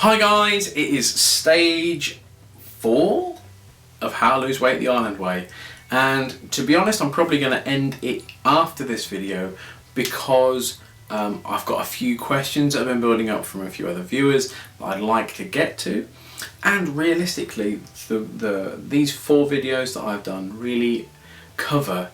Hi guys, it is stage 4 of How to Lose Weight the Island Way, and to be honest I'm probably going to end it after this video because I've got a few questions that have been building up from a few other viewers that I'd like to get to, and realistically these 4 videos that I've done really cover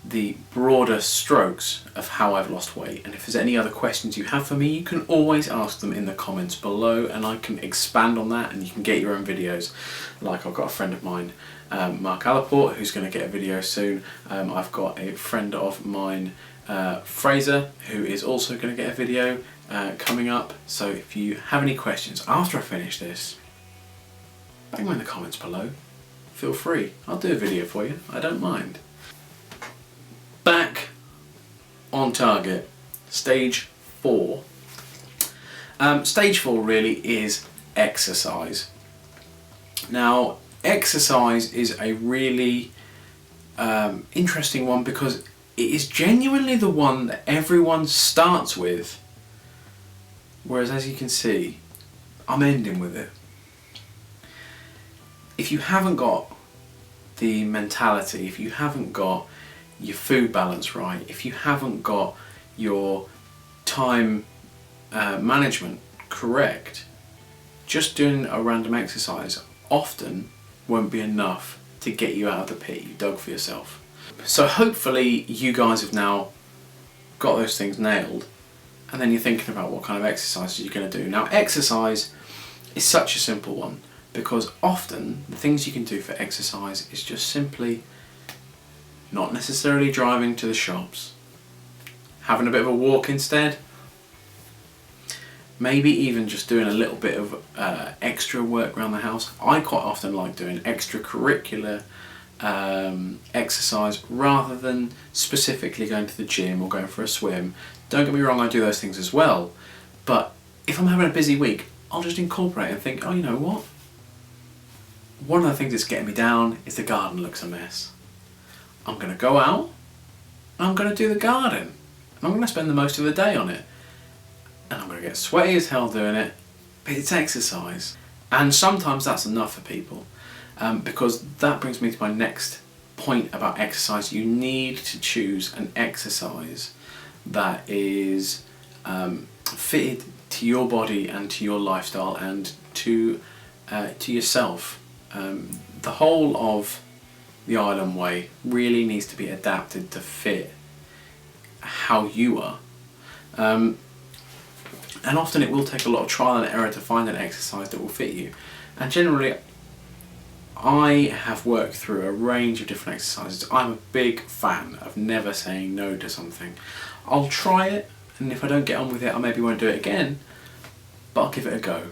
the broader strokes of how I've lost weight. And if there's any other questions you have for me, you can always ask them in the comments below and I can expand on that and you can get your own videos. Like I've got a friend of mine, Mark Allaport, who's going to get a video soon. I've got a friend of mine, Fraser, who is also going to get a video coming up. So if you have any questions after I finish this, bang them in the comments below. Feel free, I'll do a video for you, I don't mind. Back on target, stage 4. Stage 4 really is exercise. Now, exercise is a really interesting one because it is genuinely the one that everyone starts with, whereas as you can see, I'm ending with it. If you haven't got the mentality, if you haven't got your food balance right, if you haven't got your time management correct, just doing a random exercise often won't be enough to get you out of the pit you dug for yourself. So hopefully you guys have now got those things nailed, and then you're thinking about what kind of exercises you're going to do. Now, exercise is such a simple one because often the things you can do for exercise is just simply not necessarily driving to the shops, having a bit of a walk instead, maybe even just doing a little bit of extra work around the house. I quite often like doing extracurricular exercise rather than specifically going to the gym or going for a swim. Don't get me wrong, I do those things as well, but if I'm having a busy week, I'll just incorporate and think, oh, you know what? One of the things that's getting me down is the garden looks a mess. I'm going to go out and I'm going to do the garden and I'm going to spend the most of the day on it, and I'm going to get sweaty as hell doing it, but it's exercise. And sometimes that's enough for people, because that brings me to my next point about exercise. You need to choose an exercise that is fitted to your body and to your lifestyle and to yourself. The whole of the Island Way really needs to be adapted to fit how you are. And often it will take a lot of trial and error to find an exercise that will fit you. And generally, I have worked through a range of different exercises. I'm a big fan of never saying no to something. I'll try it, and if I don't get on with it, I maybe won't do it again, but I'll give it a go.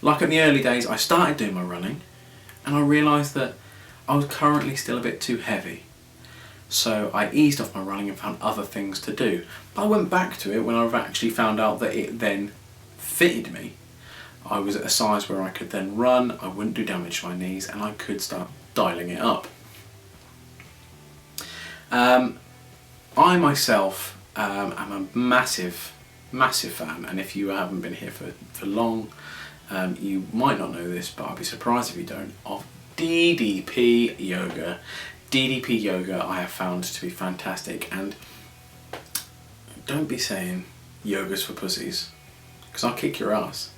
Like in the early days, I started doing my running, and I realised that I was currently still a bit too heavy. So I eased off my running and found other things to do. But I went back to it when I've actually found out that it then fitted me. I was at a size where I could then run, I wouldn't do damage to my knees, and I could start dialing it up. I myself am a massive fan, and if you haven't been here for long, you might not know this, but I'd be surprised if you don't, of DDP Yoga. DDP Yoga I have found to be fantastic, and don't be saying yoga's for pussies, because I'll kick your ass.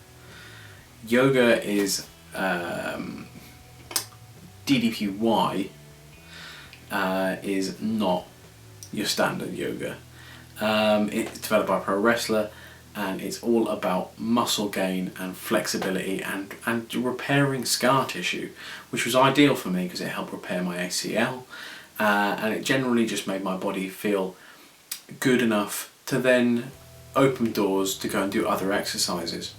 Yoga is DDPY is not your standard yoga. It's developed by a pro wrestler, and it's all about muscle gain and flexibility and repairing scar tissue, which was ideal for me because it helped repair my ACL, and it generally just made my body feel good enough to then open doors to go and do other exercises.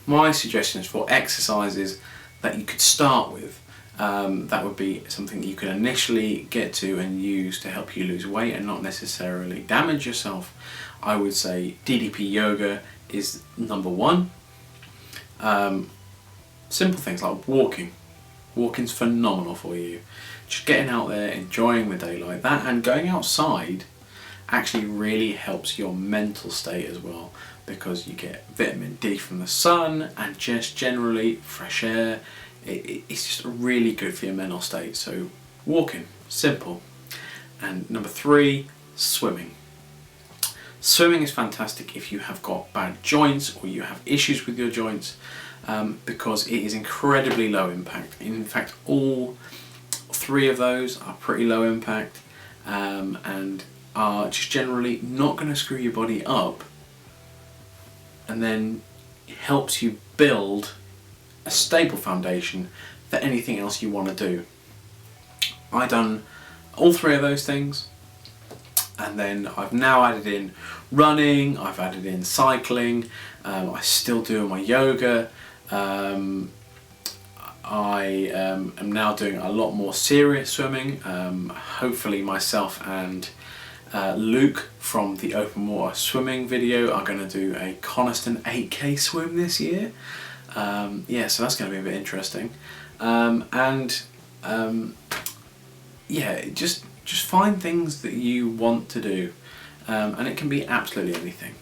My suggestions for exercises that you could start with, that would be something you can initially get to and use to help you lose weight and not necessarily damage yourself. I would say DDP Yoga is number 1. Simple things like walking. Walking's phenomenal for you. Just getting out there, enjoying the daylight. That and going outside actually really helps your mental state as well. because you get vitamin D from the sun and just generally fresh air. It's just really good for your mental state. So walking, simple. And number 3, swimming. Swimming is fantastic if you have got bad joints or you have issues with your joints, because it is incredibly low impact. In fact, all 3 of those are pretty low impact, and are just generally not going to screw your body up, and then it helps you build a stable foundation for anything else you want to do. I've done all 3 of those things, and then I've now added in running, I've added in cycling, I still do my yoga. I am now doing a lot more serious swimming. Hopefully myself and Luke from the open water swimming video are going to do a Coniston 8k swim this year. Yeah, so that's going to be a bit interesting. Yeah, just find things that you want to do, and it can be absolutely anything.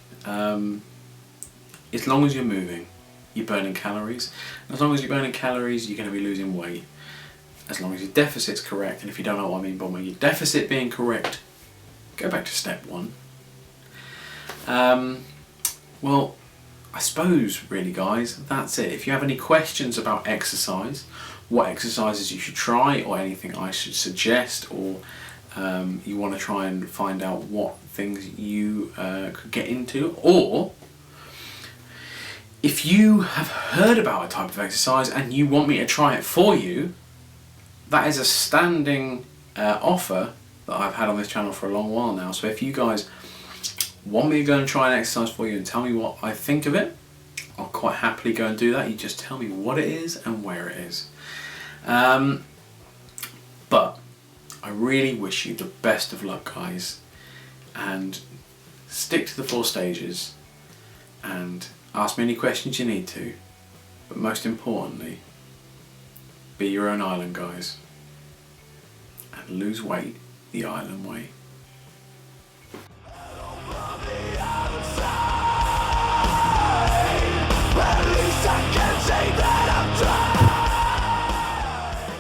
As long as you're moving, you're burning calories. As long as you're burning calories, you're going to be losing weight. As long as your deficit's correct, and if you don't know what I mean by your deficit being correct, go back to step 1. Well, I suppose really, guys, that's it. If you have any questions about exercise, what exercises you should try, or anything I should suggest, or you want to try and find out what things you could get into, or if you have heard about a type of exercise and you want me to try it for you, that is a standing offer that I've had on this channel for a long while now. So if you guys want me to go and try an exercise for you and tell me what I think of it, I'll quite happily go and do that. You just tell me what it is and where it is. But I really wish you the best of luck, guys, and stick to the 4 stages and ask me any questions you need to, but most importantly, be your own island, guys, and lose weight the island way.